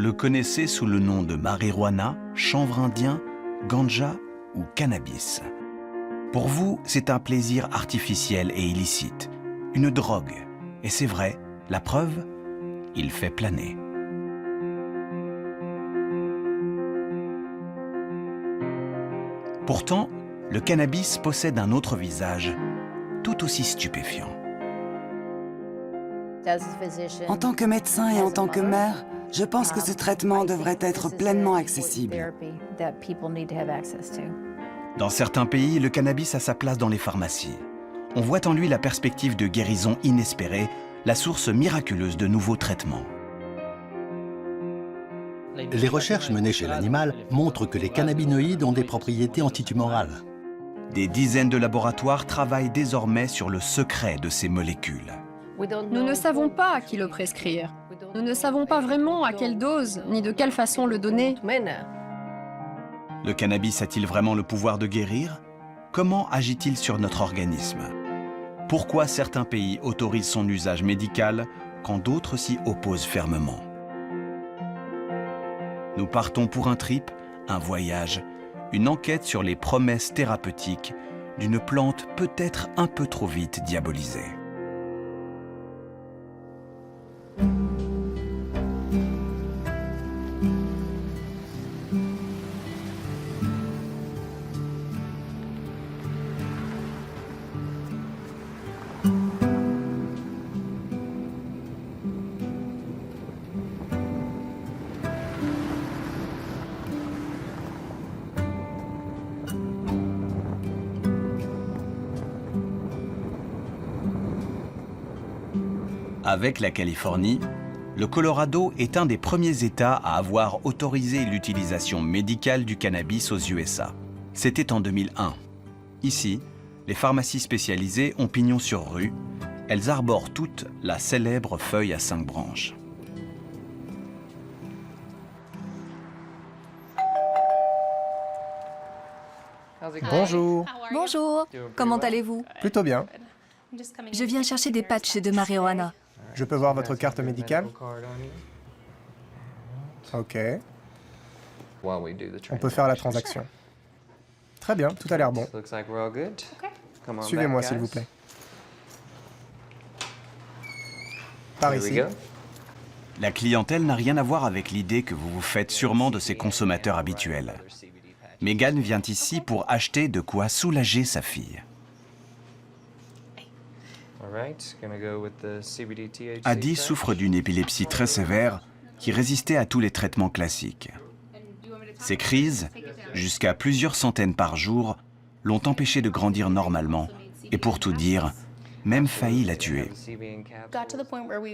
le connaissez sous le nom de marijuana, chanvre indien, ganja ou cannabis. Pour vous, c'est un plaisir artificiel et illicite, une drogue. Et c'est vrai, la preuve, il fait planer. Pourtant, le cannabis possède un autre visage, tout aussi stupéfiant. En tant que médecin et en tant que mère, je pense que ce traitement devrait être pleinement accessible. Dans certains pays, le cannabis a sa place dans les pharmacies. On voit en lui la perspective de guérison inespérée, la source miraculeuse de nouveaux traitements. Les recherches menées chez l'animal montrent que les cannabinoïdes ont des propriétés antitumorales. Des dizaines de laboratoires travaillent désormais sur le secret de ces molécules. Nous ne savons pas à qui le prescrire. Nous ne savons pas vraiment à quelle dose, ni de quelle façon le donner. Le cannabis a-t-il vraiment le pouvoir de guérir? Comment agit-il sur notre organisme? Pourquoi certains pays autorisent son usage médical quand d'autres s'y opposent fermement? Nous partons pour un trip, un voyage, une enquête sur les promesses thérapeutiques d'une plante peut-être un peu trop vite diabolisée. Avec la Californie, le Colorado est un des premiers États à avoir autorisé l'utilisation médicale du cannabis aux USA. C'était en 2001. Ici, les pharmacies spécialisées ont pignon sur rue. Elles arborent toutes la célèbre feuille à 5 branches. Bonjour. Bonjour, comment allez-vous? Plutôt bien. Je viens chercher des patchs de marijuana. Je peux voir votre carte médicale? Ok. On peut faire la transaction. Très bien, tout a l'air bon. Suivez-moi, s'il vous plaît. Par ici. La clientèle n'a rien à voir avec l'idée que vous vous faites sûrement de ses consommateurs habituels. Megan vient ici pour acheter de quoi soulager sa fille. Adi souffre d'une épilepsie très sévère qui résistait à tous les traitements classiques. Ces crises, jusqu'à plusieurs centaines par jour, l'ont empêchée de grandir normalement et pour tout dire, même failli la tuer.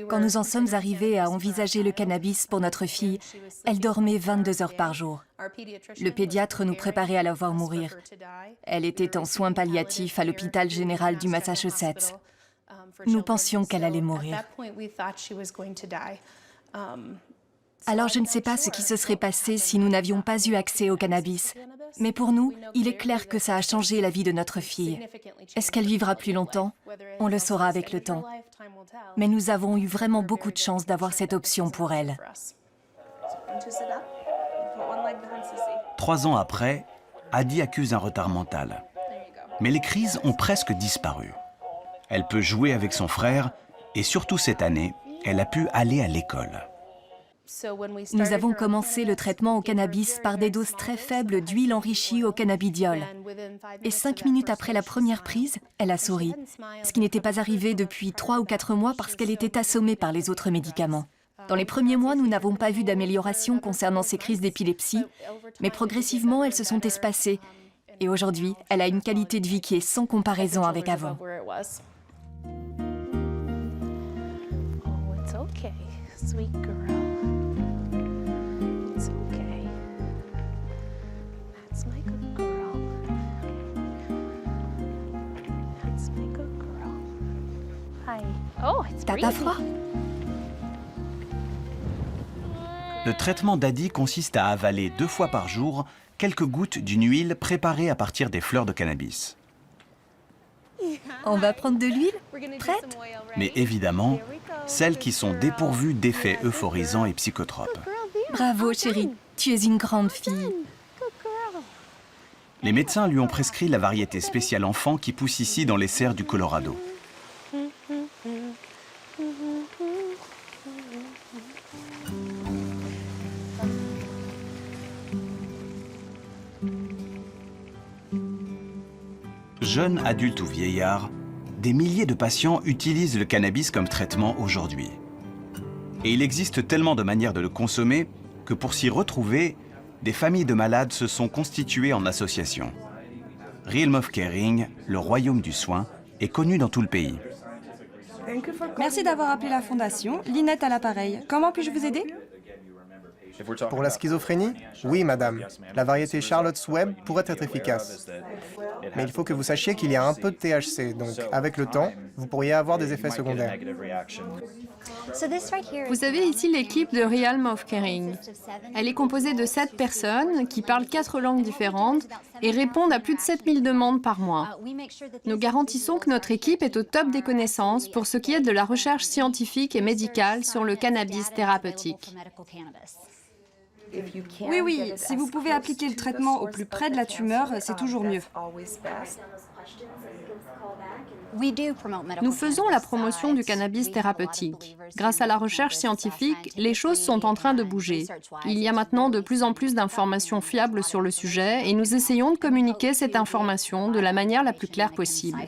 Quand nous en sommes arrivés à envisager le cannabis pour notre fille, elle dormait 22 heures par jour. Le pédiatre nous préparait à la voir mourir. Elle était en soins palliatifs à l'hôpital général du Massachusetts. Nous pensions qu'elle allait mourir. Alors je ne sais pas ce qui se serait passé si nous n'avions pas eu accès au cannabis. Mais pour nous, il est clair que ça a changé la vie de notre fille. Est-ce qu'elle vivra plus longtemps? On le saura avec le temps. Mais nous avons eu vraiment beaucoup de chance d'avoir cette option pour elle. 3 ans après, Adi accuse un retard mental. Mais les crises ont presque disparu. Elle peut jouer avec son frère et surtout cette année, elle a pu aller à l'école. Nous avons commencé le traitement au cannabis par des doses très faibles d'huile enrichie au cannabidiol. Et 5 minutes après la première prise, elle a souri. Ce qui n'était pas arrivé depuis 3 ou 4 mois parce qu'elle était assommée par les autres médicaments. Dans les premiers mois, nous n'avons pas vu d'amélioration concernant ses crises d'épilepsie, mais progressivement, elles se sont espacées. Et aujourd'hui, elle a une qualité de vie qui est sans comparaison avec avant. Sweet girl. It's okay. That's my good girl. That's my good girl. Hi. Oh, it's T'as pas froid? Le traitement d'Adi consiste à avaler 2 fois par jour quelques gouttes d'une huile préparée à partir des fleurs de cannabis. On va prendre de l'huile? Prête? Mais évidemment, celles qui sont dépourvues d'effets euphorisants et psychotropes. Bravo, chérie. Tu es une grande fille. Les médecins lui ont prescrit la variété spéciale enfant qui pousse ici dans les serres du Colorado. Jeunes, adultes ou vieillards, des milliers de patients utilisent le cannabis comme traitement aujourd'hui. Et il existe tellement de manières de le consommer que pour s'y retrouver, des familles de malades se sont constituées en association. Realm of Caring, le royaume du soin, est connu dans tout le pays. Merci d'avoir appelé la fondation. Linette à l'appareil. Comment puis-je vous aider? Pour la schizophrénie? Oui, madame. La variété Charlotte's Web pourrait être efficace. Mais il faut que vous sachiez qu'il y a un peu de THC, donc avec le temps, vous pourriez avoir des effets secondaires. Vous avez ici l'équipe de Realm of Caring. Elle est composée de 7 personnes qui parlent 4 langues différentes et répondent à plus de 7000 demandes par mois. Nous garantissons que notre équipe est au top des connaissances pour ce qui est de la recherche scientifique et médicale sur le cannabis thérapeutique. Oui, si vous pouvez appliquer le traitement au plus près de la tumeur, c'est toujours mieux. Nous faisons la promotion du cannabis thérapeutique. Grâce à la recherche scientifique, les choses sont en train de bouger. Il y a maintenant de plus en plus d'informations fiables sur le sujet et nous essayons de communiquer cette information de la manière la plus claire possible.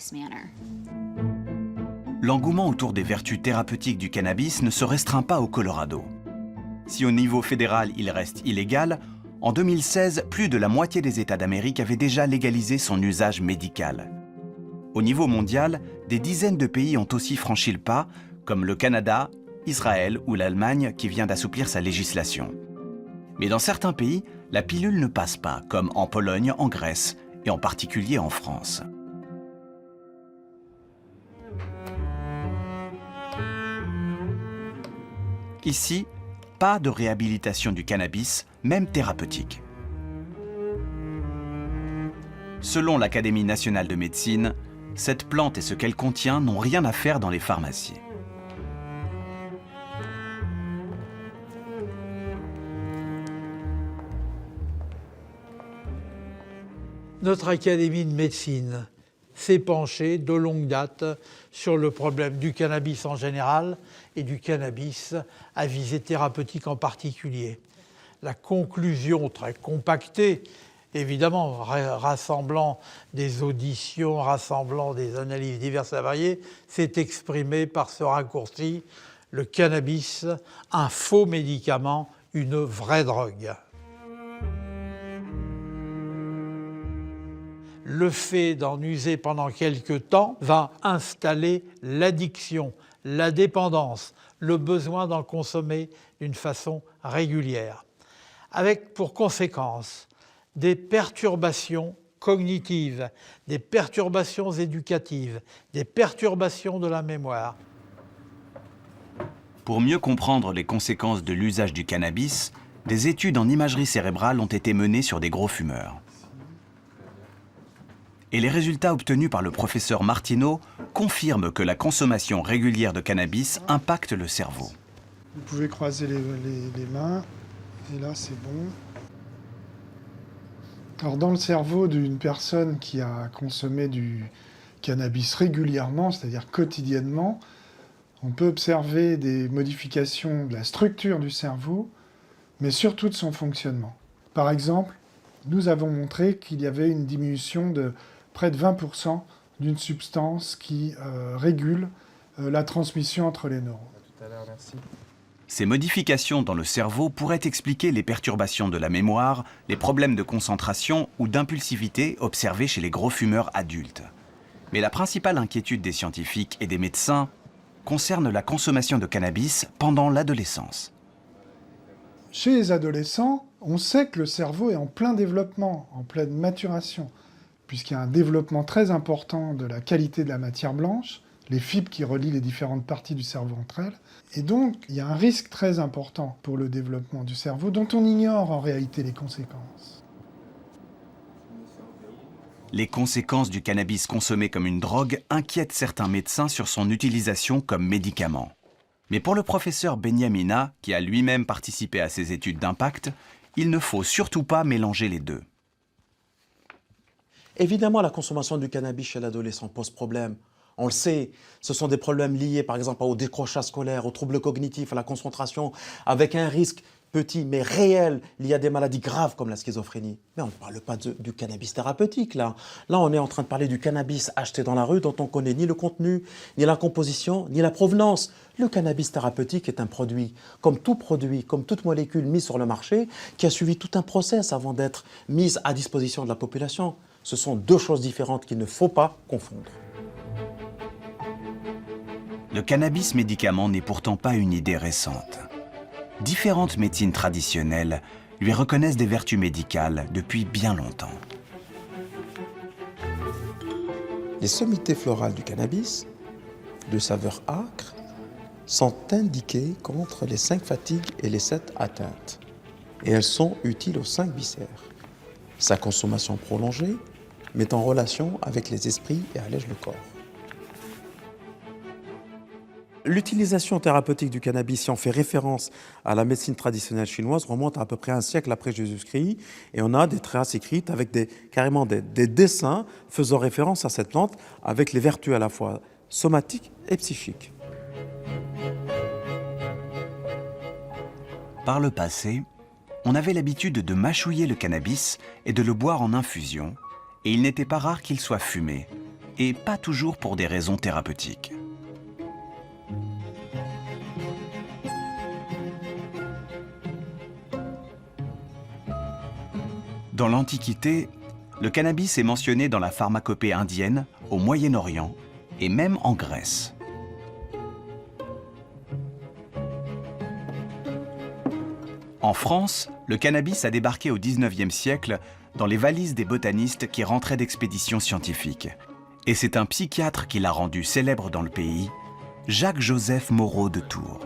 L'engouement autour des vertus thérapeutiques du cannabis ne se restreint pas au Colorado. Si au niveau fédéral il reste illégal, en 2016, plus de la moitié des États d'Amérique avaient déjà légalisé son usage médical. Au niveau mondial, des dizaines de pays ont aussi franchi le pas, comme le Canada, Israël ou l'Allemagne qui vient d'assouplir sa législation. Mais dans certains pays, la pilule ne passe pas, comme en Pologne, en Grèce et en particulier en France. Ici, pas de réhabilitation du cannabis, même thérapeutique. Selon l'Académie nationale de médecine, cette plante et ce qu'elle contient n'ont rien à faire dans les pharmacies. Notre Académie de médecine s'est penchée de longue date sur le problème du cannabis en général et du cannabis à visée thérapeutique en particulier. La conclusion très compactée, évidemment rassemblant des auditions, rassemblant des analyses diverses et variées, s'est exprimée par ce raccourci: le cannabis, un faux médicament, une vraie drogue. Le fait d'en user pendant quelque temps va installer l'addiction, la dépendance, le besoin d'en consommer d'une façon régulière, avec pour conséquence des perturbations cognitives, des perturbations éducatives, des perturbations de la mémoire. Pour mieux comprendre les conséquences de l'usage du cannabis, des études en imagerie cérébrale ont été menées sur des gros fumeurs. Et les résultats obtenus par le professeur Martineau confirment que la consommation régulière de cannabis impacte le cerveau. Vous pouvez croiser les mains, et là c'est bon. Alors dans le cerveau d'une personne qui a consommé du cannabis régulièrement, c'est-à-dire quotidiennement, on peut observer des modifications de la structure du cerveau, mais surtout de son fonctionnement. Par exemple, nous avons montré qu'il y avait une diminution de près de 20% d'une substance qui régule la transmission entre les neurones. Tout à l'heure, merci. Ces modifications dans le cerveau pourraient expliquer les perturbations de la mémoire, les problèmes de concentration ou d'impulsivité observés chez les gros fumeurs adultes. Mais la principale inquiétude des scientifiques et des médecins concerne la consommation de cannabis pendant l'adolescence. Chez les adolescents, on sait que le cerveau est en plein développement, en pleine maturation, puisqu'il y a un développement très important de la qualité de la matière blanche, les fibres qui relient les différentes parties du cerveau entre elles. Et donc, il y a un risque très important pour le développement du cerveau dont on ignore en réalité les conséquences. Les conséquences du cannabis consommé comme une drogue inquiètent certains médecins sur son utilisation comme médicament. Mais pour le professeur Benyamina, qui a lui-même participé à ces études d'impact, il ne faut surtout pas mélanger les deux. Évidemment, la consommation du cannabis chez l'adolescent pose problème. On le sait, ce sont des problèmes liés par exemple au décrochage scolaire, aux troubles cognitifs, à la concentration, avec un risque petit mais réel lié à des maladies graves comme la schizophrénie. Mais on ne parle pas du cannabis thérapeutique là. Là, on est en train de parler du cannabis acheté dans la rue dont on ne connaît ni le contenu, ni la composition, ni la provenance. Le cannabis thérapeutique est un produit, comme toute molécule mise sur le marché, qui a suivi tout un process avant d'être mise à disposition de la population. Ce sont deux choses différentes qu'il ne faut pas confondre. Le cannabis médicament n'est pourtant pas une idée récente. Différentes médecines traditionnelles lui reconnaissent des vertus médicales depuis bien longtemps. Les sommités florales du cannabis, de saveur âcre, sont indiquées contre les 5 fatigues et les 7 atteintes. Et elles sont utiles aux 5 viscères. Sa consommation prolongée met en relation avec les esprits et allège le corps. L'utilisation thérapeutique du cannabis, si on fait référence à la médecine traditionnelle chinoise, remonte à peu près un siècle après Jésus-Christ. Et on a des traces écrites avec carrément des dessins faisant référence à cette plante avec les vertus à la fois somatiques et psychiques. Par le passé, on avait l'habitude de mâchouiller le cannabis et de le boire en infusion, et il n'était pas rare qu'il soit fumé, et pas toujours pour des raisons thérapeutiques. Dans l'Antiquité, le cannabis est mentionné dans la pharmacopée indienne, au Moyen-Orient et même en Grèce. En France, le cannabis a débarqué au XIXe siècle dans les valises des botanistes qui rentraient d'expéditions scientifiques. Et c'est un psychiatre qui l'a rendu célèbre dans le pays, Jacques-Joseph Moreau de Tours.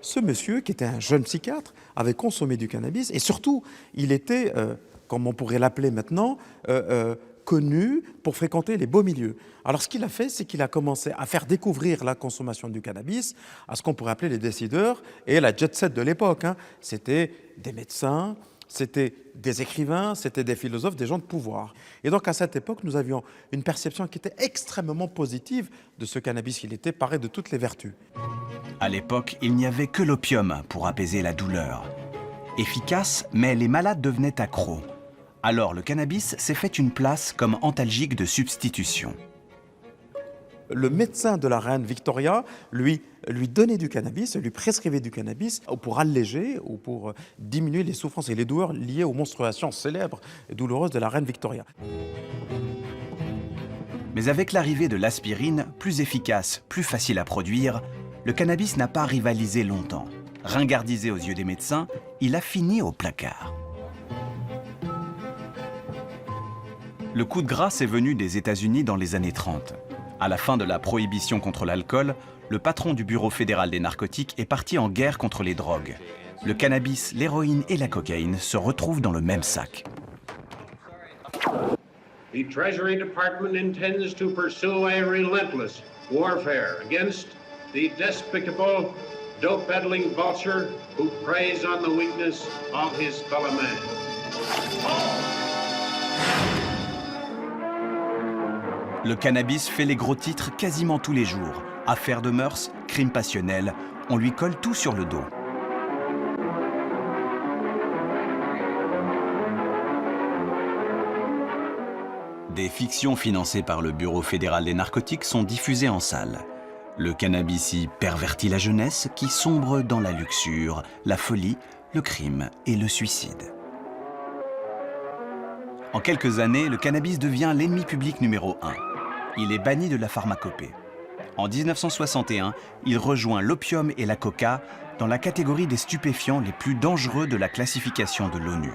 Ce monsieur, qui était un jeune psychiatre, avait consommé du cannabis et surtout, il était, comme on pourrait l'appeler maintenant, connu pour fréquenter les beaux milieux. Alors ce qu'il a fait, c'est qu'il a commencé à faire découvrir la consommation du cannabis à ce qu'on pourrait appeler les décideurs et la jet set de l'époque. C'était des médecins, c'était des écrivains, c'était des philosophes, des gens de pouvoir. Et donc à cette époque, nous avions une perception qui était extrêmement positive de ce cannabis. Il était paré de toutes les vertus. À l'époque, il n'y avait que l'opium pour apaiser la douleur. Efficace, mais les malades devenaient accros. Alors le cannabis s'est fait une place comme antalgique de substitution. Le médecin de la reine Victoria lui donnait du cannabis, lui prescrivait du cannabis pour alléger ou pour diminuer les souffrances et les douleurs liées aux menstruations célèbres et douloureuses de la reine Victoria. Mais avec l'arrivée de l'aspirine, plus efficace, plus facile à produire, le cannabis n'a pas rivalisé longtemps. Ringardisé aux yeux des médecins, il a fini au placard. Le coup de grâce est venu des États-Unis dans les années 30. À la fin de la prohibition contre l'alcool, le patron du Bureau fédéral des narcotiques est parti en guerre contre les drogues. Le cannabis, l'héroïne et la cocaïne se retrouvent dans le même sac. The Treasury Department intends to pursue a relentless warfare against the despicable dope-peddling vulture who preys on the weakness of his fellow man. Le cannabis fait les gros titres quasiment tous les jours. Affaires de mœurs, crimes passionnels, on lui colle tout sur le dos. Des fictions financées par le Bureau fédéral des narcotiques sont diffusées en salle. Le cannabis y pervertit la jeunesse qui sombre dans la luxure, la folie, le crime et le suicide. En quelques années, le cannabis devient l'ennemi public numéro 1. Il est banni de la pharmacopée. En 1961, il rejoint l'opium et la coca dans la catégorie des stupéfiants les plus dangereux de la classification de l'ONU.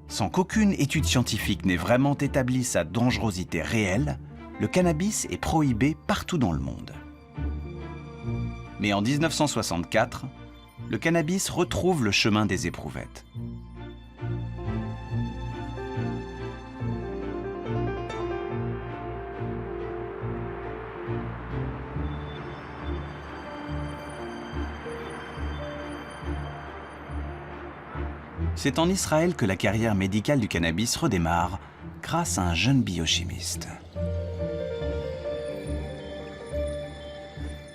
Sans qu'aucune étude scientifique n'ait vraiment établi sa dangerosité réelle, le cannabis est prohibé partout dans le monde. Mais en 1964, le cannabis retrouve le chemin des éprouvettes. C'est en Israël que la carrière médicale du cannabis redémarre grâce à un jeune biochimiste.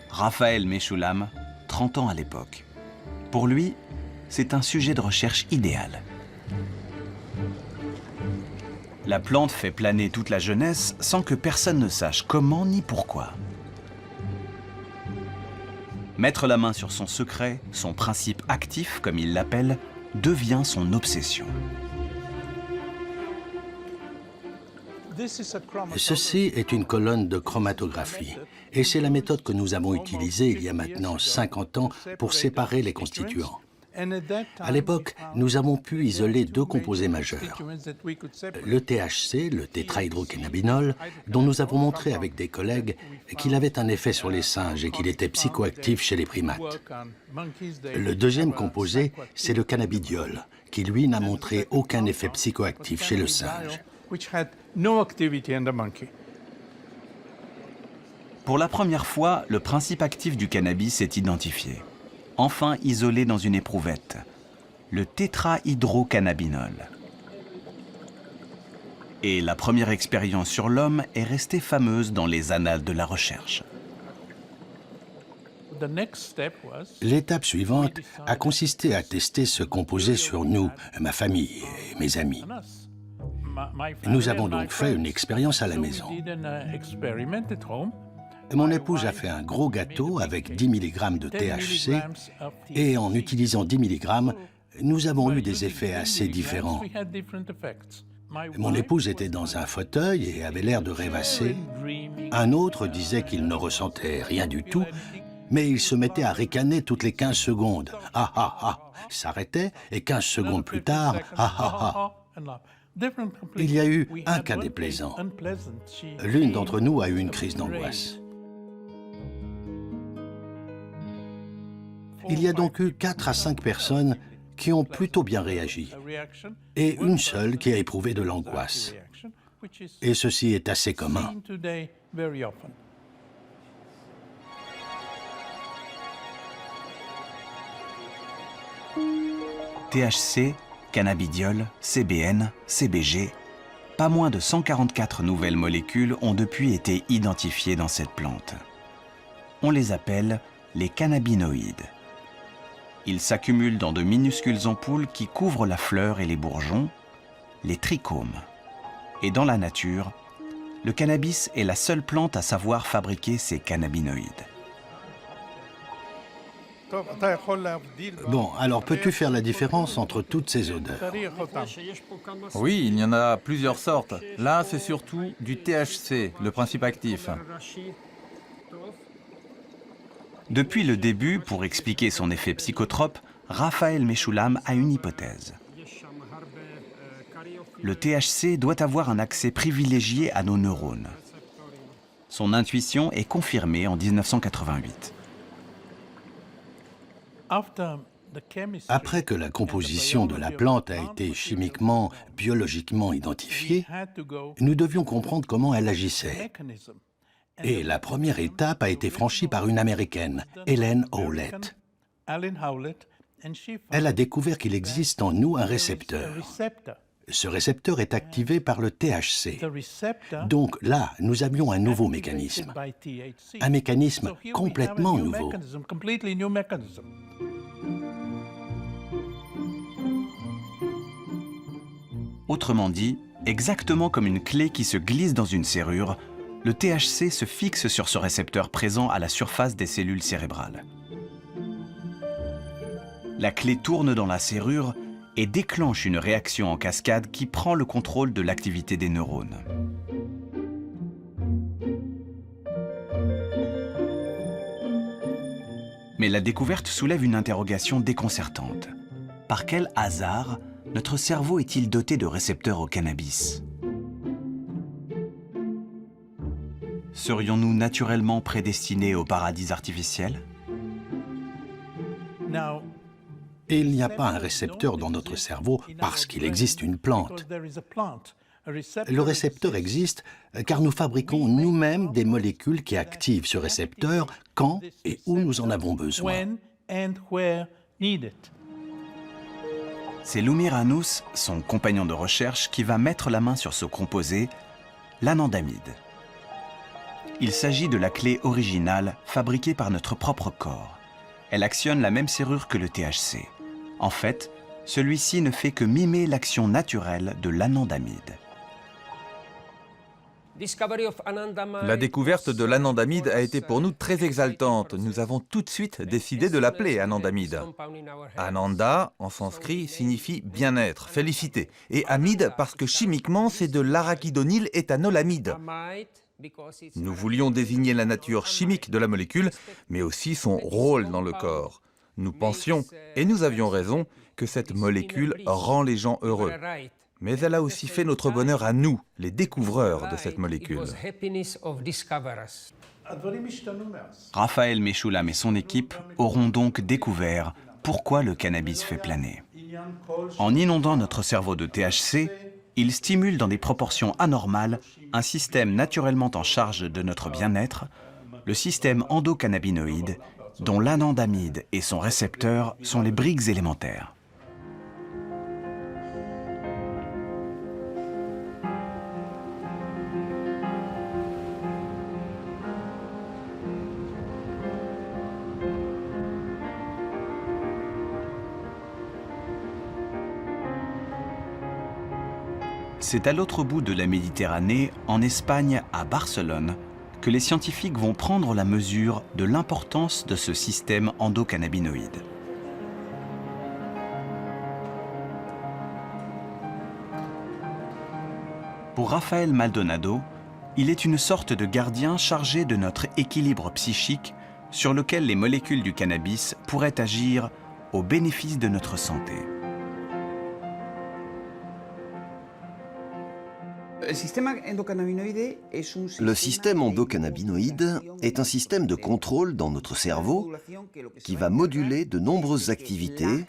Raphaël Meshulam, 30 ans à l'époque. Pour lui, c'est un sujet de recherche idéal. La plante fait planer toute la jeunesse sans que personne ne sache comment ni pourquoi. Mettre la main sur son secret, son principe actif, comme il l'appelle, devient son obsession. Ceci est une colonne de chromatographie et c'est la méthode que nous avons utilisée il y a maintenant 50 ans pour séparer les constituants. À l'époque, nous avons pu isoler deux composés majeurs. Le THC, le tétrahydrocannabinol, dont nous avons montré avec des collègues qu'il avait un effet sur les singes et qu'il était psychoactif chez les primates. Le deuxième composé, c'est le cannabidiol, qui lui n'a montré aucun effet psychoactif chez le singe. Pour la première fois, le principe actif du cannabis est identifié. Enfin isolé dans une éprouvette, le tétrahydrocannabinol. Et la première expérience sur l'homme est restée fameuse dans les annales de la recherche. L'étape suivante a consisté à tester ce composé sur nous, ma famille et mes amis. Nous avons donc fait une expérience à la maison. Mon épouse a fait un gros gâteau avec 10 mg de THC et en utilisant 10 mg, nous avons eu des effets assez différents. Mon épouse était dans un fauteuil et avait l'air de rêvasser. Un autre disait qu'il ne ressentait rien du tout, mais il se mettait à ricaner toutes les 15 secondes. Ah ah ah, s'arrêtait et 15 secondes plus tard, ah ah ah. Il y a eu un cas déplaisant. L'une d'entre nous a eu une crise d'angoisse. Il y a donc eu 4 à 5 personnes qui ont plutôt bien réagi et une seule qui a éprouvé de l'angoisse. Et ceci est assez commun. THC, cannabidiol, CBN, CBG, pas moins de 144 nouvelles molécules ont depuis été identifiées dans cette plante. On les appelle les cannabinoïdes. Ils s'accumulent dans de minuscules ampoules qui couvrent la fleur et les bourgeons, les trichomes. Et dans la nature, le cannabis est la seule plante à savoir fabriquer ces cannabinoïdes. Bon, alors peux-tu faire la différence entre toutes ces odeurs? Oui, il y en a plusieurs sortes. Là, c'est surtout du THC, le principe actif. Depuis le début, pour expliquer son effet psychotrope, Raphaël Meshulam a une hypothèse. Le THC doit avoir un accès privilégié à nos neurones. Son intuition est confirmée en 1988. Après que la composition de la plante a été chimiquement, biologiquement identifiée, nous devions comprendre comment elle agissait. Et la première étape a été franchie par une Américaine, Ellen Howlett. Elle a découvert qu'il existe en nous un récepteur. Ce récepteur est activé par le THC. Donc là, nous avions un nouveau mécanisme. Un mécanisme complètement nouveau. Autrement dit, exactement comme une clé qui se glisse dans une serrure, le THC se fixe sur ce récepteur présent à la surface des cellules cérébrales. La clé tourne dans la serrure et déclenche une réaction en cascade qui prend le contrôle de l'activité des neurones. Mais la découverte soulève une interrogation déconcertante. Par quel hasard notre cerveau est-il doté de récepteurs au cannabis ? Serions-nous naturellement prédestinés au paradis artificiel ? Et il n'y a pas un récepteur dans notre cerveau parce qu'il existe une plante. Le récepteur existe car nous fabriquons nous-mêmes des molécules qui activent ce récepteur quand et où nous en avons besoin. C'est Lumir Anous, son compagnon de recherche, qui va mettre la main sur ce composé, l'anandamide. Il s'agit de la clé originale fabriquée par notre propre corps. Elle actionne la même serrure que le THC. En fait, celui-ci ne fait que mimer l'action naturelle de l'anandamide. La découverte de l'anandamide a été pour nous très exaltante. Nous avons tout de suite décidé de l'appeler anandamide. Ananda, en sanskrit, signifie bien-être, félicité. Et amide parce que chimiquement, c'est de l'arachidonyl éthanolamide. Nous voulions désigner la nature chimique de la molécule, mais aussi son rôle dans le corps. Nous pensions, et nous avions raison, que cette molécule rend les gens heureux. Mais elle a aussi fait notre bonheur à nous, les découvreurs de cette molécule. Raphaël Mechoulam et son équipe auront donc découvert pourquoi le cannabis fait planer. En inondant notre cerveau de THC, il stimule dans des proportions anormales un système naturellement en charge de notre bien-être, le système endocannabinoïde, dont l'anandamide et son récepteur sont les briques élémentaires. C'est à l'autre bout de la Méditerranée, en Espagne, à Barcelone, que les scientifiques vont prendre la mesure de l'importance de ce système endocannabinoïde. Pour Rafael Maldonado, il est une sorte de gardien chargé de notre équilibre psychique sur lequel les molécules du cannabis pourraient agir au bénéfice de notre santé. Le système endocannabinoïde est un système de contrôle dans notre cerveau qui va moduler de nombreuses activités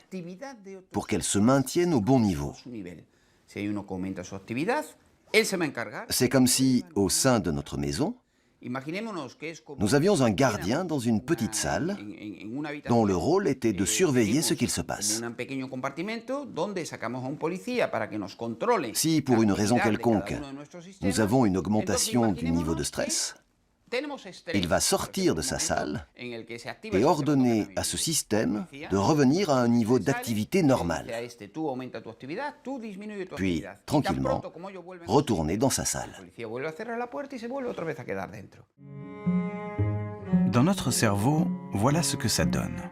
pour qu'elles se maintiennent au bon niveau. C'est comme si, au sein de notre maison, nous avions un gardien dans une petite salle dont le rôle était de surveiller ce qu'il se passe. Si, pour une raison quelconque, nous avons une augmentation du niveau de stress, il va sortir de sa salle et ordonner à ce système de revenir à un niveau d'activité normal, puis, tranquillement, retourner dans sa salle. Dans notre cerveau, voilà ce que ça donne.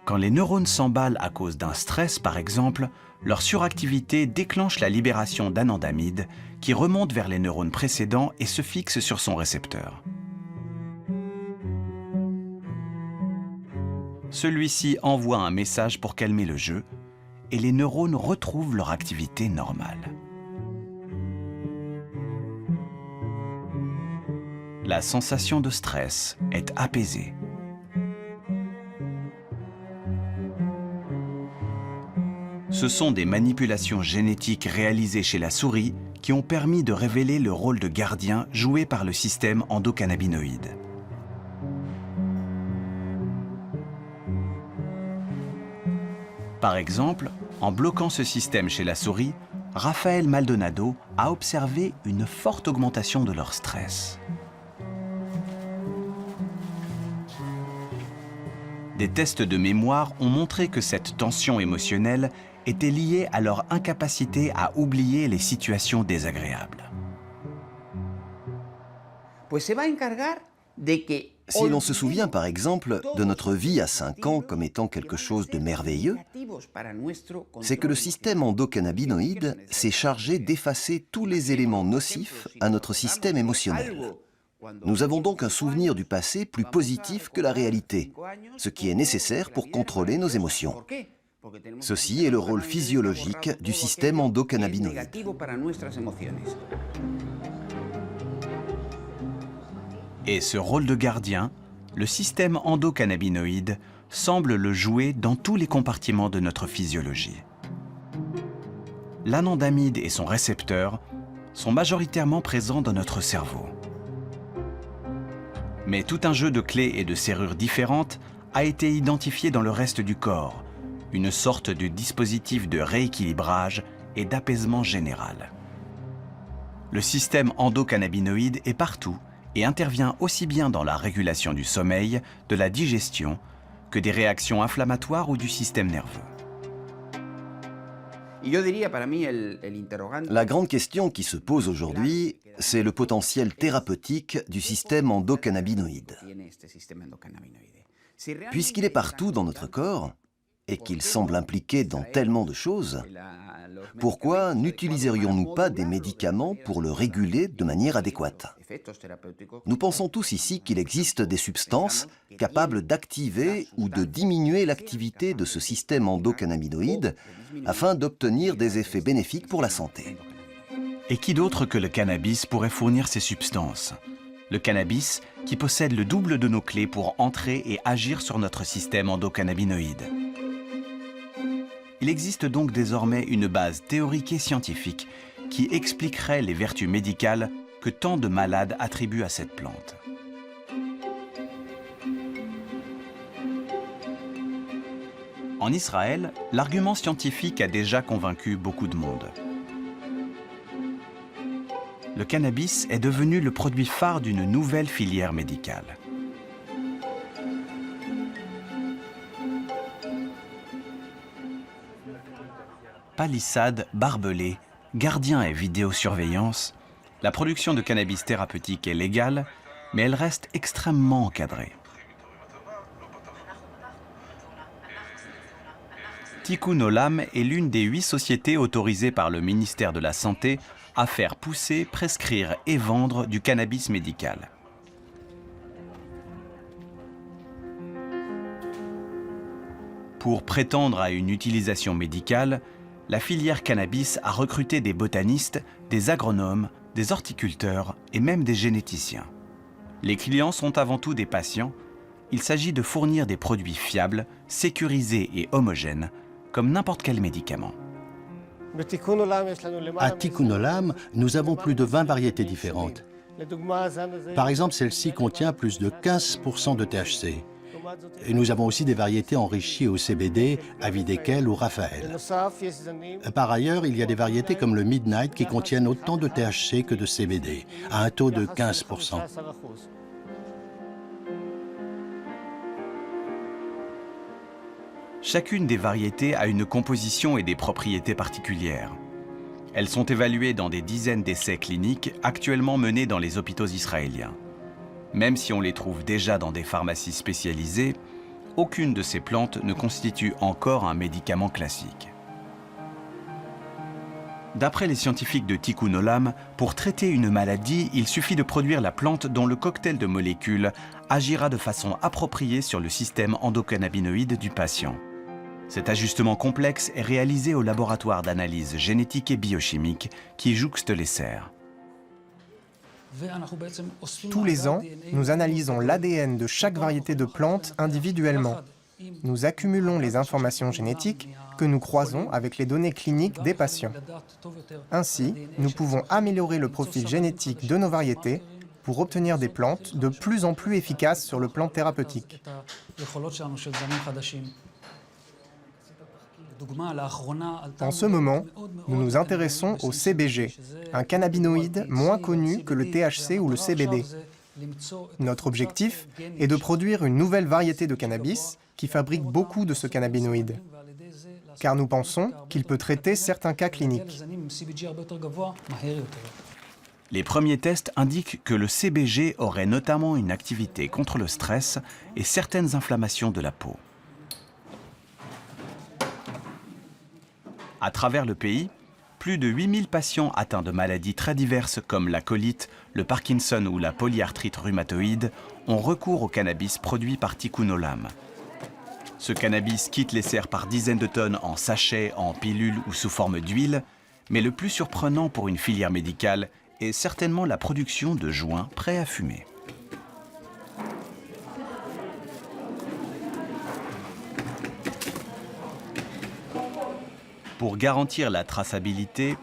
Quand les neurones s'emballent à cause d'un stress, par exemple, leur suractivité déclenche la libération d'anandamide qui remonte vers les neurones précédents et se fixe sur son récepteur. Celui-ci envoie un message pour calmer le jeu et les neurones retrouvent leur activité normale. La sensation de stress est apaisée. Ce sont des manipulations génétiques réalisées chez la souris qui ont permis de révéler le rôle de gardien joué par le système endocannabinoïde. Par exemple, en bloquant ce système chez la souris, Rafael Maldonado a observé une forte augmentation de leur stress. Des tests de mémoire ont montré que cette tension émotionnelle était liée à leur incapacité à oublier les situations désagréables. Si l'on se souvient par exemple de notre vie à 5 ans comme étant quelque chose de merveilleux, c'est que le système endocannabinoïde s'est chargé d'effacer tous les éléments nocifs à notre système émotionnel. Nous avons donc un souvenir du passé plus positif que la réalité, ce qui est nécessaire pour contrôler nos émotions. Ceci est le rôle physiologique du système endocannabinoïde. Et ce rôle de gardien, le système endocannabinoïde semble le jouer dans tous les compartiments de notre physiologie. L'anandamide et son récepteur sont majoritairement présents dans notre cerveau. Mais tout un jeu de clés et de serrures différentes a été identifié dans le reste du corps, une sorte de dispositif de rééquilibrage et d'apaisement général. Le système endocannabinoïde est partout et intervient aussi bien dans la régulation du sommeil, de la digestion, que des réactions inflammatoires ou du système nerveux. La grande question qui se pose aujourd'hui, c'est le potentiel thérapeutique du système endocannabinoïde. Puisqu'il est partout dans notre corps et qu'il semble impliqué dans tellement de choses, pourquoi n'utiliserions-nous pas des médicaments pour le réguler de manière adéquate? Nous pensons tous ici qu'il existe des substances capables d'activer ou de diminuer l'activité de ce système endocannabinoïde afin d'obtenir des effets bénéfiques pour la santé. Et qui d'autre que le cannabis pourrait fournir ces substances? Le cannabis qui possède le double de nos clés pour entrer et agir sur notre système endocannabinoïde. Il existe donc désormais une base théorique et scientifique qui expliquerait les vertus médicales que tant de malades attribuent à cette plante. En Israël, l'argument scientifique a déjà convaincu beaucoup de monde. Le cannabis est devenu le produit phare d'une nouvelle filière médicale. Palissade, barbelés, gardiens et vidéosurveillance, la production de cannabis thérapeutique est légale, mais elle reste extrêmement encadrée. Tikkun Olam est l'une des 8 sociétés autorisées par le ministère de la Santé à faire pousser, prescrire et vendre du cannabis médical. Pour prétendre à une utilisation médicale, la filière cannabis a recruté des botanistes, des agronomes, des horticulteurs et même des généticiens. Les clients sont avant tout des patients. Il s'agit de fournir des produits fiables, sécurisés et homogènes, comme n'importe quel médicament. À Tikkun Olam, nous avons plus de 20 variétés différentes. Par exemple, celle-ci contient plus de 15% de THC. Et nous avons aussi des variétés enrichies au CBD, Avidekel ou Raphaël. Par ailleurs, il y a des variétés comme le Midnight qui contiennent autant de THC que de CBD, à un taux de 15%. Chacune des variétés a une composition et des propriétés particulières. Elles sont évaluées dans des dizaines d'essais cliniques actuellement menés dans les hôpitaux israéliens. Même si on les trouve déjà dans des pharmacies spécialisées, aucune de ces plantes ne constitue encore un médicament classique. D'après les scientifiques de Tikkun Olam, pour traiter une maladie, il suffit de produire la plante dont le cocktail de molécules agira de façon appropriée sur le système endocannabinoïde du patient. Cet ajustement complexe est réalisé au laboratoire d'analyse génétique et biochimique qui jouxte les serres. Tous les ans, nous analysons l'ADN de chaque variété de plantes individuellement. Nous accumulons les informations génétiques que nous croisons avec les données cliniques des patients. Ainsi, nous pouvons améliorer le profil génétique de nos variétés pour obtenir des plantes de plus en plus efficaces sur le plan thérapeutique. En ce moment, nous nous intéressons au CBG, un cannabinoïde moins connu que le THC ou le CBD. Notre objectif est de produire une nouvelle variété de cannabis qui fabrique beaucoup de ce cannabinoïde, car nous pensons qu'il peut traiter certains cas cliniques. Les premiers tests indiquent que le CBG aurait notamment une activité contre le stress et certaines inflammations de la peau. À travers le pays, plus de 8000 patients atteints de maladies très diverses comme la colite, le Parkinson ou la polyarthrite rhumatoïde ont recours au cannabis produit par Tikkun Olam. Ce cannabis quitte les serres par dizaines de tonnes en sachets, en pilules ou sous forme d'huile, mais le plus surprenant pour une filière médicale est certainement la production de joints prêts à fumer. Pour garantir la traçabilité,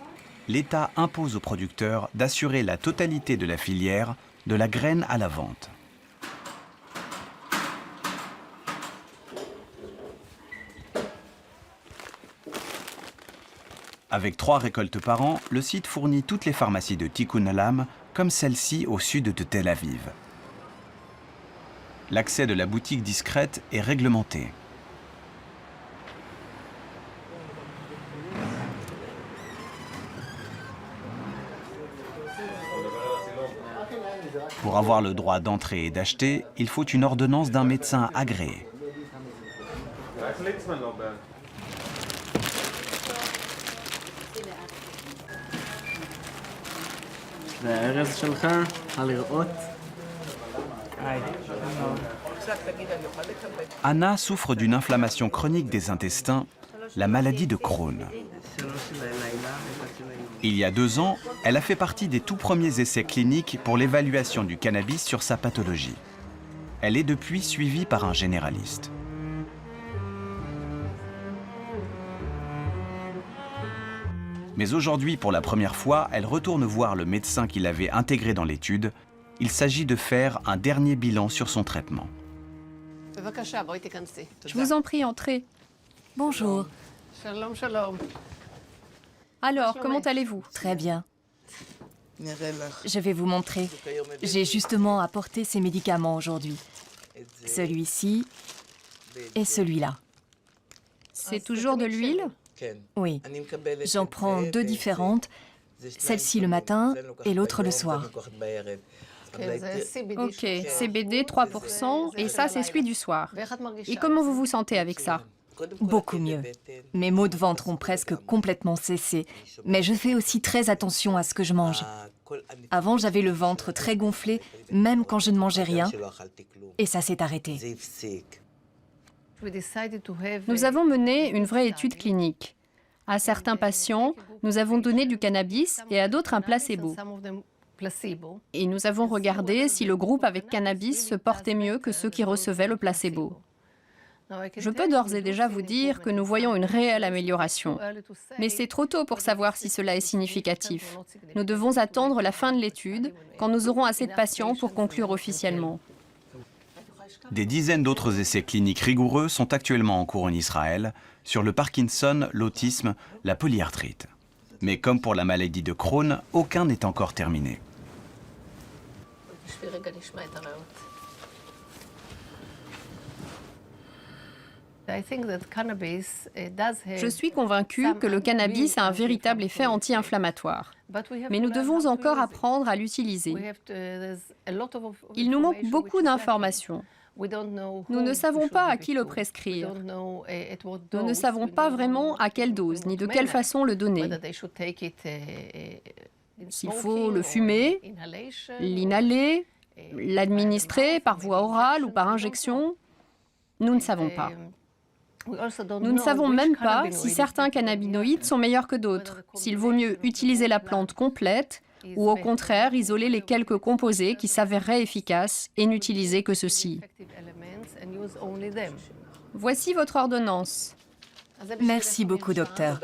l'État impose aux producteurs d'assurer la totalité de la filière, de la graine à la vente. Avec 3 récoltes par an, le site fournit toutes les pharmacies de Tikkun Olam, comme celle-ci au sud de Tel Aviv. L'accès de la boutique discrète est réglementé. Pour avoir le droit d'entrer et d'acheter, il faut une ordonnance d'un médecin agréé. Anna souffre d'une inflammation chronique des intestins, la maladie de Crohn. Il y a 2 ans, elle a fait partie des tout premiers essais cliniques pour l'évaluation du cannabis sur sa pathologie. Elle est depuis suivie par un généraliste. Mais aujourd'hui, pour la première fois, elle retourne voir le médecin qui l'avait intégrée dans l'étude. Il s'agit de faire un dernier bilan sur son traitement. Je vous en prie, entrez. Bonjour. Alors, comment allez-vous? Très bien. Je vais vous montrer. J'ai justement apporté ces médicaments aujourd'hui. Celui-ci et celui-là. C'est toujours de l'huile? Oui. J'en prends 2 différentes. Celle-ci le matin et l'autre le soir. Ok, CBD 3% et ça c'est celui du soir. Et comment vous vous sentez avec ça? Beaucoup mieux. Mes maux de ventre ont presque complètement cessé, mais je fais aussi très attention à ce que je mange. Avant, j'avais le ventre très gonflé, même quand je ne mangeais rien, et ça s'est arrêté. Nous avons mené une vraie étude clinique. À certains patients, nous avons donné du cannabis et à d'autres un placebo. Et nous avons regardé si le groupe avec cannabis se portait mieux que ceux qui recevaient le placebo. Je peux d'ores et déjà vous dire que nous voyons une réelle amélioration. Mais c'est trop tôt pour savoir si cela est significatif. Nous devons attendre la fin de l'étude, quand nous aurons assez de patients pour conclure officiellement. Des dizaines d'autres essais cliniques rigoureux sont actuellement en cours en Israël sur le Parkinson, l'autisme, la polyarthrite. Mais comme pour la maladie de Crohn, aucun n'est encore terminé. Je suis convaincue que le cannabis a un véritable effet anti-inflammatoire. Mais nous devons encore apprendre à l'utiliser. Il nous manque beaucoup d'informations. Nous ne savons pas à qui le prescrire. Nous ne savons pas vraiment à quelle dose, ni de quelle façon le donner. S'il faut le fumer, l'inhaler, l'administrer par voie orale ou par injection, nous ne savons pas. Nous ne savons même pas si certains cannabinoïdes sont meilleurs que d'autres, s'il vaut mieux utiliser la plante complète ou au contraire isoler les quelques composés qui s'avéreraient efficaces et n'utiliser que ceux-ci. Voici votre ordonnance. Merci beaucoup, docteur.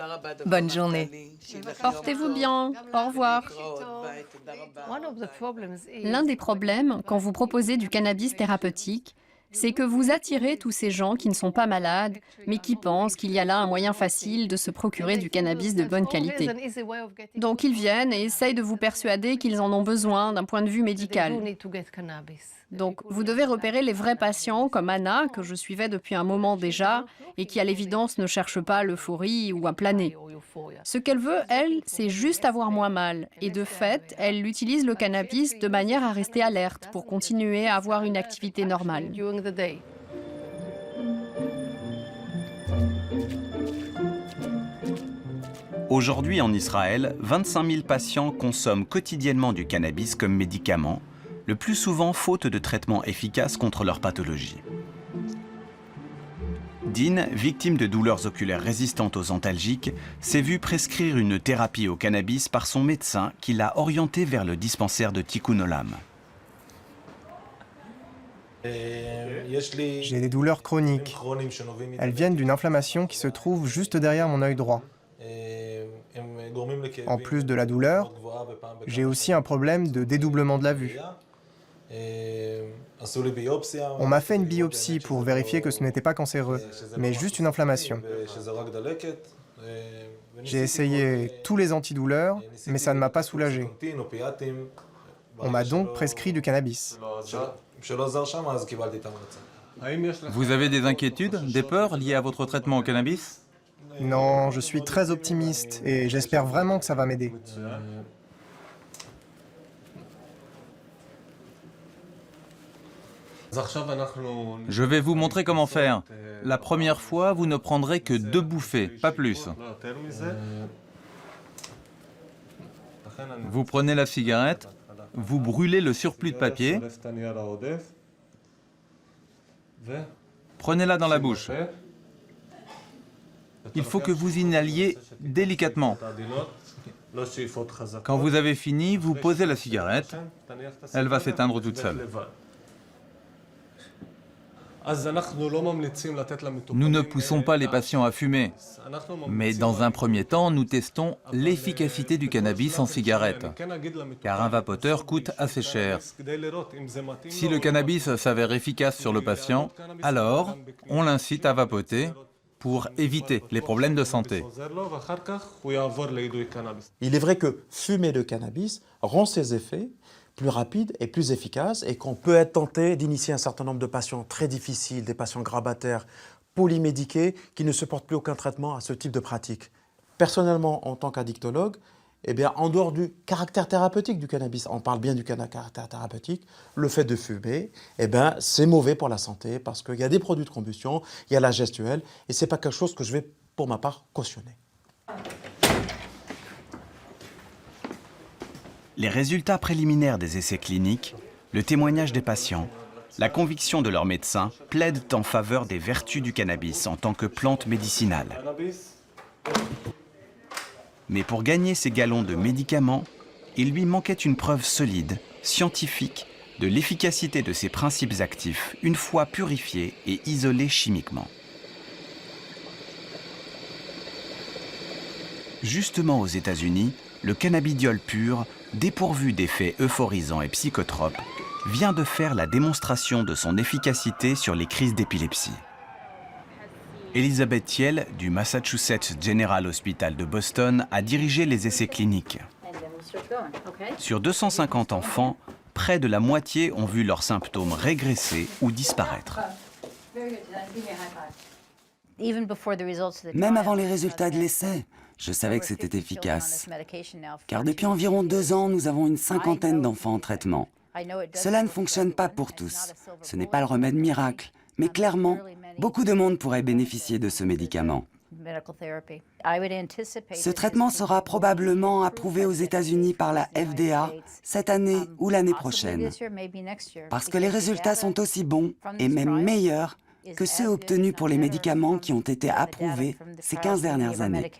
Bonne journée. Portez-vous bien. Au revoir. L'un des problèmes quand vous proposez du cannabis thérapeutique, c'est que vous attirez tous ces gens qui ne sont pas malades, mais qui pensent qu'il y a là un moyen facile de se procurer du cannabis de bonne qualité. Donc ils viennent et essayent de vous persuader qu'ils en ont besoin d'un point de vue médical. Donc vous devez repérer les vrais patients comme Anna, que je suivais depuis un moment déjà, et qui à l'évidence ne cherche pas l'euphorie ou à planer. Ce qu'elle veut, elle, c'est juste avoir moins mal. Et de fait, elle utilise le cannabis de manière à rester alerte pour continuer à avoir une activité normale. Aujourd'hui en Israël, 25 000 patients consomment quotidiennement du cannabis comme médicament, le plus souvent faute de traitement efficace contre leur pathologie. Dean, victime de douleurs oculaires résistantes aux antalgiques, s'est vu prescrire une thérapie au cannabis par son médecin qui l'a orienté vers le dispensaire de Tikkun Olam. J'ai des douleurs chroniques. Elles viennent d'une inflammation qui se trouve juste derrière mon œil droit. En plus de la douleur, j'ai aussi un problème de dédoublement de la vue. On m'a fait une biopsie pour vérifier que ce n'était pas cancéreux, mais juste une inflammation. J'ai essayé tous les antidouleurs, mais ça ne m'a pas soulagé. On m'a donc prescrit du cannabis. Vous avez des inquiétudes, des peurs liées à votre traitement au cannabis? Non, je suis très optimiste et j'espère vraiment que ça va m'aider. Je vais vous montrer comment faire. La première fois, vous ne prendrez que 2 bouffées, pas plus. Vous prenez la cigarette, vous brûlez le surplus de papier, prenez-la dans la bouche. Il faut que vous inhaliez délicatement. Quand vous avez fini, vous posez la cigarette, elle va s'éteindre toute seule. Nous ne poussons pas les patients à fumer, mais dans un premier temps, nous testons l'efficacité du cannabis en cigarette, car un vapoteur coûte assez cher. Si le cannabis s'avère efficace sur le patient, alors on l'incite à vapoter pour éviter les problèmes de santé. Il est vrai que fumer de cannabis rend ses effets plus rapide et plus efficace, et qu'on peut être tenté d'initier un certain nombre de patients très difficiles, des patients grabataires, polymédiqués, qui ne supportent plus aucun traitement à ce type de pratique. Personnellement, en tant qu'addictologue, eh bien, en dehors du caractère thérapeutique du cannabis, on parle bien du caractère thérapeutique, le fait de fumer, eh bien, c'est mauvais pour la santé, parce qu'il y a des produits de combustion, il y a la gestuelle, et ce n'est pas quelque chose que je vais, pour ma part, cautionner. Les résultats préliminaires des essais cliniques, le témoignage des patients, la conviction de leurs médecins plaident en faveur des vertus du cannabis en tant que plante médicinale. Mais pour gagner ces galons de médicaments, il lui manquait une preuve solide, scientifique, de l'efficacité de ces principes actifs une fois purifiés et isolés chimiquement. Justement aux États-Unis, le cannabidiol pur, dépourvu d'effets euphorisants et psychotropes, vient de faire la démonstration de son efficacité sur les crises d'épilepsie. Elizabeth Thiel, du Massachusetts General Hospital de Boston, a dirigé les essais cliniques. Sur 250 enfants, près de la moitié ont vu leurs symptômes régresser ou disparaître. Même avant les résultats de l'essai, je savais que c'était efficace. Car depuis environ 2 ans, nous avons une 50aine d'enfants en traitement. Cela ne fonctionne pas pour tous. Ce n'est pas le remède miracle. Mais clairement, beaucoup de monde pourrait bénéficier de ce médicament. Ce traitement sera probablement approuvé aux États-Unis par la FDA cette année ou l'année prochaine. Parce que les résultats sont aussi bons et même meilleurs que ceux obtenus pour les médicaments qui ont été approuvés ces 15 dernières années.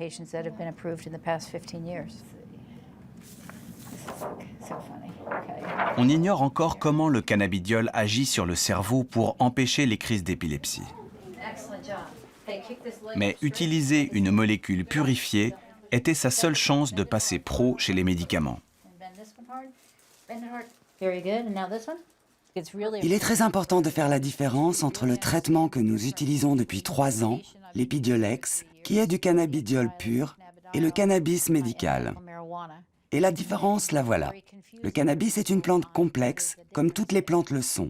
On ignore encore comment le cannabidiol agit sur le cerveau pour empêcher les crises d'épilepsie. Mais utiliser une molécule purifiée était sa seule chance de passer pro chez les médicaments. Il est très important de faire la différence entre le traitement que nous utilisons depuis 3 ans, l'Epidiolex, qui est du cannabidiol pur, et le cannabis médical. Et la différence, la voilà. Le cannabis est une plante complexe, comme toutes les plantes le sont.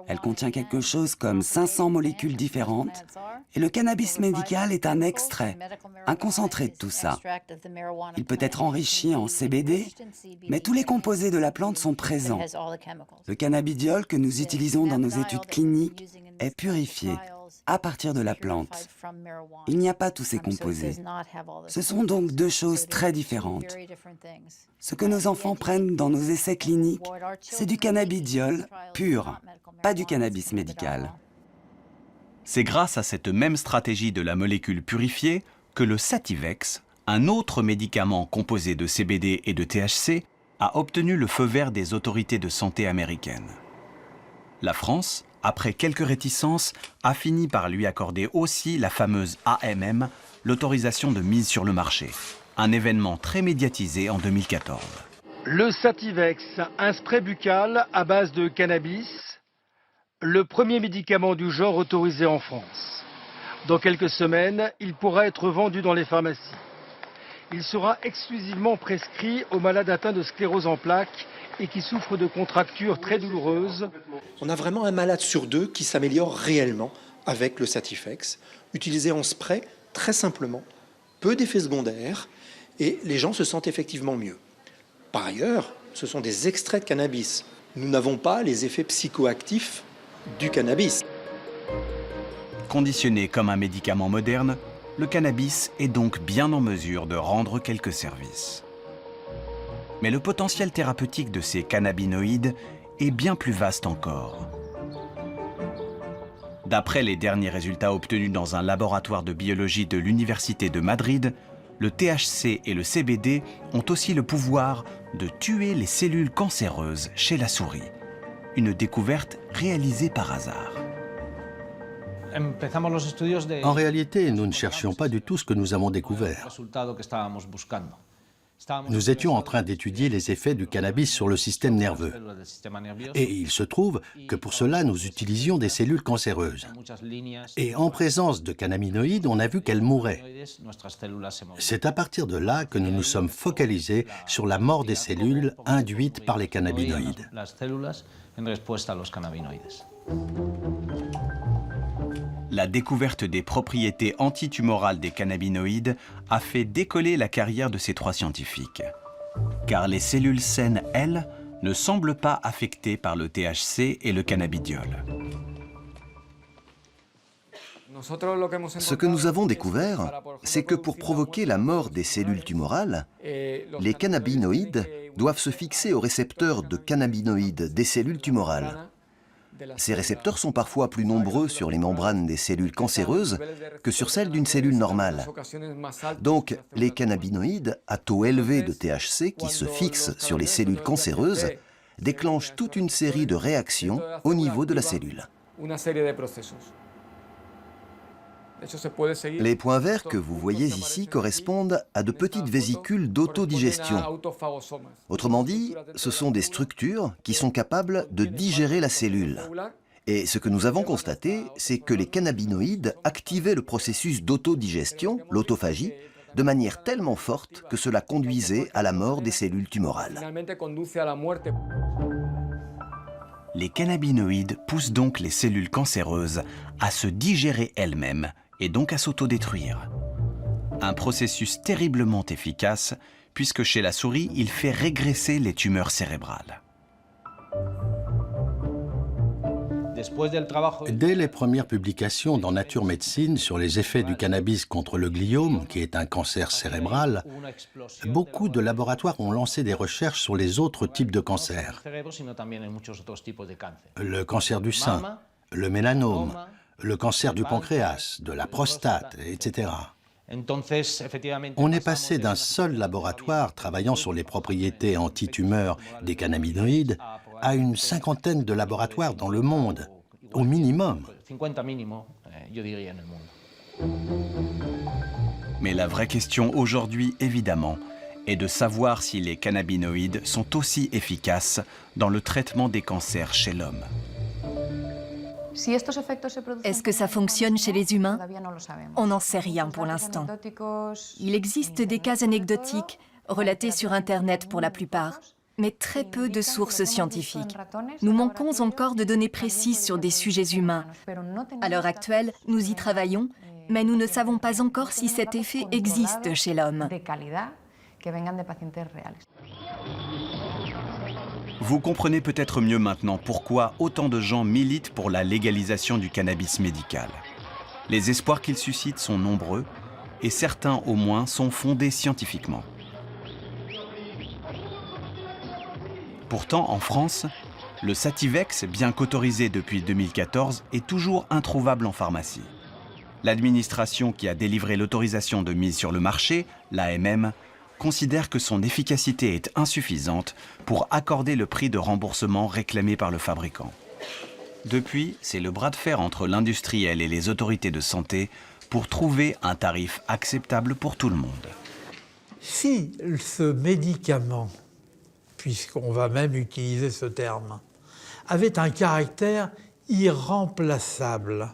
Elle contient quelque chose comme 500 molécules différentes, et le cannabis médical est un extrait, un concentré de tout ça. Il peut être enrichi en CBD, mais tous les composés de la plante sont présents. Le cannabidiol que nous utilisons dans nos études cliniques est purifié à partir de la plante. Il n'y a pas tous ces composés. Ce sont donc 2 choses très différentes. Ce que nos enfants prennent dans nos essais cliniques, c'est du cannabidiol pur, pas du cannabis médical. C'est grâce à cette même stratégie de la molécule purifiée que le Sativex, un autre médicament composé de CBD et de THC, a obtenu le feu vert des autorités de santé américaines. La France, après quelques réticences, a fini par lui accorder aussi la fameuse AMM, l'autorisation de mise sur le marché, un événement très médiatisé en 2014. Le Sativex, un spray buccal à base de cannabis, le premier médicament du genre autorisé en France. Dans quelques semaines, il pourra être vendu dans les pharmacies. Il sera exclusivement prescrit aux malades atteints de sclérose en plaques et qui souffrent de contractures très douloureuses. On a vraiment un malade sur 2 qui s'améliore réellement avec le Satifex, utilisé en spray très simplement, peu d'effets secondaires, et les gens se sentent effectivement mieux. Par ailleurs, ce sont des extraits de cannabis. Nous n'avons pas les effets psychoactifs du cannabis. Conditionné comme un médicament moderne, le cannabis est donc bien en mesure de rendre quelques services. Mais le potentiel thérapeutique de ces cannabinoïdes est bien plus vaste encore. D'après les derniers résultats obtenus dans un laboratoire de biologie de l'Université de Madrid, le THC et le CBD ont aussi le pouvoir de tuer les cellules cancéreuses chez la souris. Une découverte réalisée par hasard. En réalité, nous ne cherchions pas du tout ce que nous avons découvert. Nous étions en train d'étudier les effets du cannabis sur le système nerveux. Et il se trouve que pour cela, nous utilisions des cellules cancéreuses. Et en présence de cannabinoïdes, on a vu qu'elles mouraient. C'est à partir de là que nous nous sommes focalisés sur la mort des cellules induites par les cannabinoïdes. La découverte des propriétés antitumorales des cannabinoïdes a fait décoller la carrière de ces 3 scientifiques. Car les cellules saines, elles, ne semblent pas affectées par le THC et le cannabidiol. Ce que nous avons découvert, c'est que pour provoquer la mort des cellules tumorales, les cannabinoïdes doivent se fixer aux récepteurs de cannabinoïdes des cellules tumorales. Ces récepteurs sont parfois plus nombreux sur les membranes des cellules cancéreuses que sur celles d'une cellule normale. Donc, les cannabinoïdes à taux élevé de THC qui se fixent sur les cellules cancéreuses déclenchent toute une série de réactions au niveau de la cellule. Les points verts que vous voyez ici correspondent à de petites vésicules d'autodigestion. Autrement dit, ce sont des structures qui sont capables de digérer la cellule. Et ce que nous avons constaté, c'est que les cannabinoïdes activaient le processus d'autodigestion, l'autophagie, de manière tellement forte que cela conduisait à la mort des cellules tumorales. Les cannabinoïdes poussent donc les cellules cancéreuses à se digérer elles-mêmes et donc à s'autodétruire. Un processus terriblement efficace puisque chez la souris, il fait régresser les tumeurs cérébrales. Dès les premières publications dans Nature Médecine sur les effets du cannabis contre le gliome, qui est un cancer cérébral, beaucoup de laboratoires ont lancé des recherches sur les autres types de cancers. Le cancer du sein, le mélanome, le cancer du pancréas, de la prostate, etc. On est passé d'un seul laboratoire travaillant sur les propriétés antitumeurs des cannabinoïdes à une 50aine de laboratoires dans le monde, au minimum. Mais la vraie question aujourd'hui, évidemment, est de savoir si les cannabinoïdes sont aussi efficaces dans le traitement des cancers chez l'homme. Est-ce que ça fonctionne chez les humains? On n'en sait rien pour l'instant. Il existe des cas anecdotiques, relatés sur Internet pour la plupart, mais très peu de sources scientifiques. Nous manquons encore de données précises sur des sujets humains. À l'heure actuelle, nous y travaillons, mais nous ne savons pas encore si cet effet existe chez l'homme. Vous comprenez peut-être mieux maintenant pourquoi autant de gens militent pour la légalisation du cannabis médical. Les espoirs qu'il suscite sont nombreux et certains au moins sont fondés scientifiquement. Pourtant, en France, le Sativex, bien qu'autorisé depuis 2014, est toujours introuvable en pharmacie. L'administration qui a délivré l'autorisation de mise sur le marché, l'AMM, considère que son efficacité est insuffisante pour accorder le prix de remboursement réclamé par le fabricant. Depuis, c'est le bras de fer entre l'industriel et les autorités de santé pour trouver un tarif acceptable pour tout le monde. Si ce médicament, puisqu'on va même utiliser ce terme, avait un caractère irremplaçable,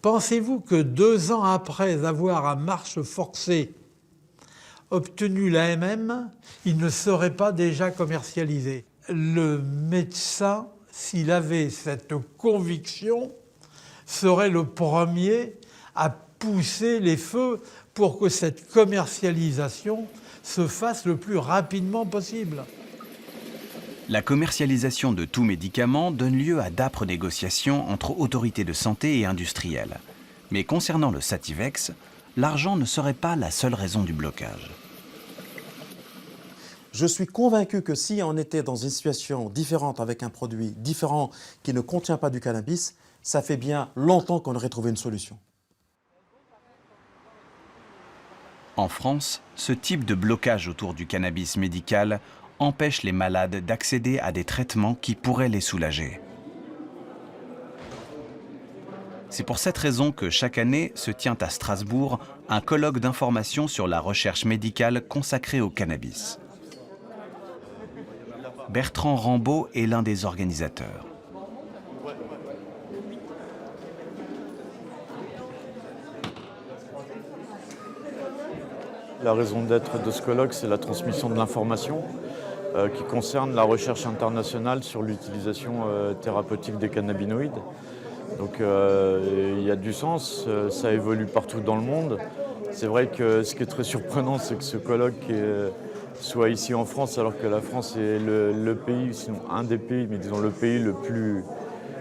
Pensez-vous que 2 ans après avoir à marche forcée obtenu l'AMM, il ne serait pas déjà commercialisé? Le médecin, s'il avait cette conviction, serait le premier à pousser les feux pour que cette commercialisation se fasse le plus rapidement possible. La commercialisation de tout médicament donne lieu à d'âpres négociations entre autorités de santé et industriels. Mais concernant le Sativex, l'argent ne serait pas la seule raison du blocage. Je suis convaincu que si on était dans une situation différente avec un produit différent qui ne contient pas du cannabis, ça fait bien longtemps qu'on aurait trouvé une solution. En France, ce type de blocage autour du cannabis médical empêche les malades d'accéder à des traitements qui pourraient les soulager. C'est pour cette raison que chaque année se tient à Strasbourg un colloque d'information sur la recherche médicale consacré au cannabis. Bertrand Rambaud est l'un des organisateurs. La raison d'être de ce colloque, c'est la transmission de l'information qui concerne la recherche internationale sur l'utilisation thérapeutique des cannabinoïdes. Donc il y a du sens, ça évolue partout dans le monde. C'est vrai que ce qui est très surprenant, c'est que ce colloque soit ici en France, alors que la France est le pays, sinon un des pays, mais disons le pays le plus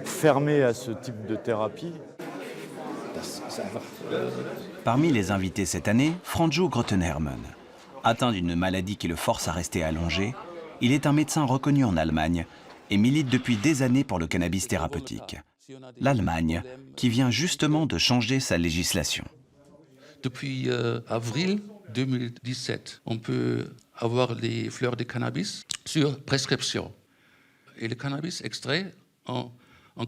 fermé à ce type de thérapie. Parmi les invités cette année, Franjo Grottenhermen. Atteint d'une maladie qui le force à rester allongé, il est un médecin reconnu en Allemagne et milite depuis des années pour le cannabis thérapeutique. L'Allemagne, qui vient justement de changer sa législation. Depuis avril 2017, on peut avoir les fleurs de cannabis sur prescription. Et le cannabis extrait en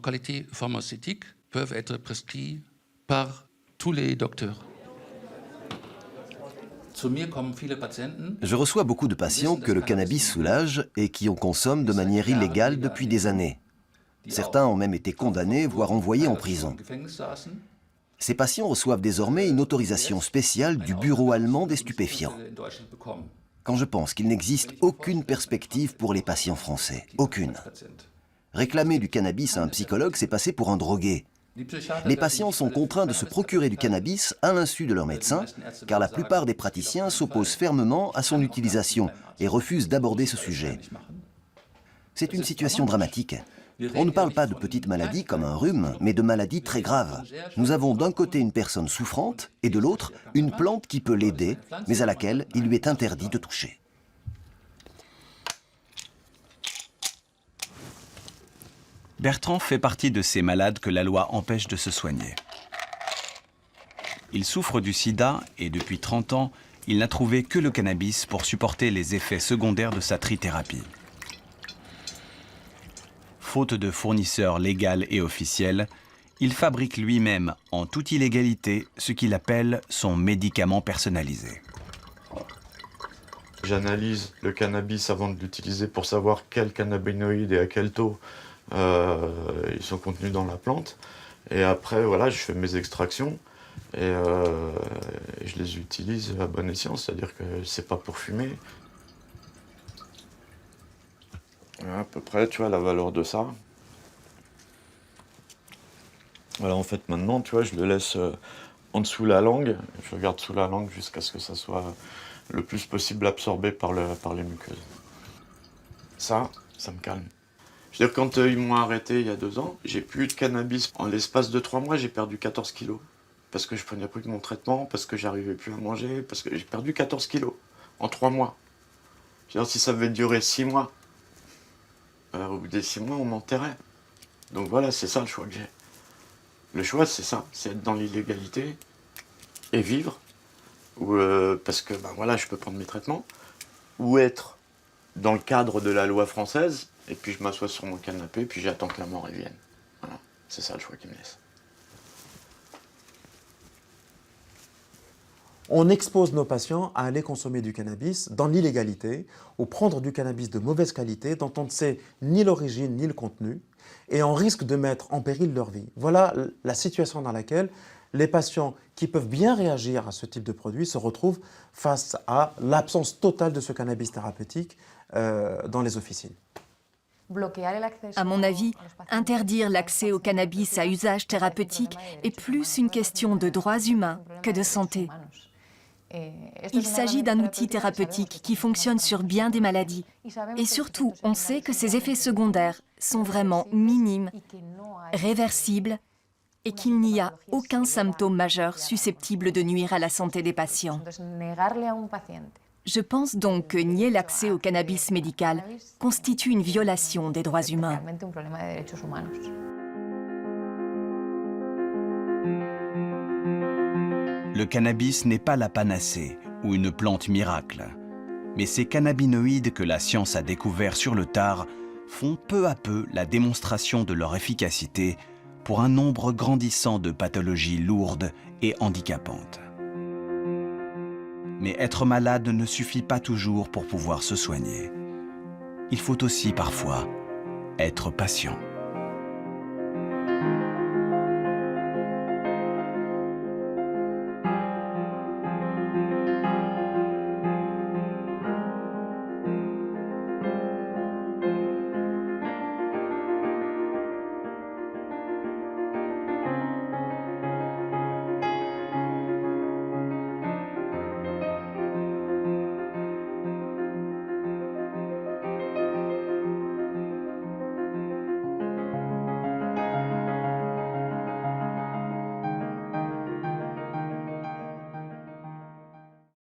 qualité pharmaceutique peuvent être prescrits par tous les docteurs. Je reçois beaucoup de patients que le cannabis soulage et qui en consomment de manière illégale depuis des années. Certains ont même été condamnés, voire envoyés en prison. Ces patients reçoivent désormais une autorisation spéciale du Bureau allemand des stupéfiants. Quand je pense qu'il n'existe aucune perspective pour les patients français, aucune. Réclamer du cannabis à un psychologue, c'est passer pour un drogué. Les patients sont contraints de se procurer du cannabis à l'insu de leur médecin, car la plupart des praticiens s'opposent fermement à son utilisation et refusent d'aborder ce sujet. C'est une situation dramatique. On ne parle pas de petites maladies comme un rhume, mais de maladies très graves. Nous avons d'un côté une personne souffrante et de l'autre une plante qui peut l'aider, mais à laquelle il lui est interdit de toucher. Bertrand fait partie de ces malades que la loi empêche de se soigner. Il souffre du sida et depuis 30 ans, il n'a trouvé que le cannabis pour supporter les effets secondaires de sa trithérapie. Faute de fournisseurs légal et officiel, il fabrique lui-même, en toute illégalité, ce qu'il appelle son médicament personnalisé. J'analyse le cannabis avant de l'utiliser pour savoir quels cannabinoïdes et à quel taux ils sont contenus dans la plante. Et après, voilà, je fais mes extractions et je les utilise à bon escient, c'est-à-dire que c'est pas pour fumer. Voilà, à peu près, tu vois, la valeur de ça. Voilà, en fait, maintenant, tu vois, je le laisse en dessous de la langue. Je le garde sous la langue jusqu'à ce que ça soit le plus possible absorbé par les muqueuses. Ça me calme. Je veux dire, quand ils m'ont arrêté il y a 2 ans, j'ai plus eu de cannabis. En l'espace de 3 mois, j'ai perdu 14 kilos. Parce que je prenais plus que mon traitement, parce que j'arrivais plus à manger, parce que j'ai perdu 14 kilos en 3 mois. Je veux dire, si ça devait durer 6 mois, au bout des 6 mois, on m'enterrait. Donc voilà, c'est ça le choix que j'ai. Le choix, c'est ça, c'est être dans l'illégalité et vivre, ou parce que ben voilà, je peux prendre mes traitements, ou être dans le cadre de la loi française, et puis je m'assois sur mon canapé, puis j'attends que la mort vienne. Voilà, c'est ça le choix qui me laisse. On expose nos patients à aller consommer du cannabis dans l'illégalité ou prendre du cannabis de mauvaise qualité dont on ne sait ni l'origine ni le contenu. et on risque de mettre en péril leur vie. Voilà la situation dans laquelle les patients qui peuvent bien réagir à ce type de produit se retrouvent face à l'absence totale de ce cannabis thérapeutique dans les officines. À mon avis, interdire l'accès au cannabis à usage thérapeutique est plus une question de droits humains que de santé. Il s'agit d'un outil thérapeutique qui fonctionne sur bien des maladies. Et surtout, on sait que ses effets secondaires sont vraiment minimes, réversibles, et qu'il n'y a aucun symptôme majeur susceptible de nuire à la santé des patients. Je pense donc que nier l'accès au cannabis médical constitue une violation des droits humains. Le cannabis n'est pas la panacée ou une plante miracle, mais ces cannabinoïdes que la science a découverts sur le tard font peu à peu la démonstration de leur efficacité pour un nombre grandissant de pathologies lourdes et handicapantes. Mais être malade ne suffit pas toujours pour pouvoir se soigner. Il faut aussi parfois être patient.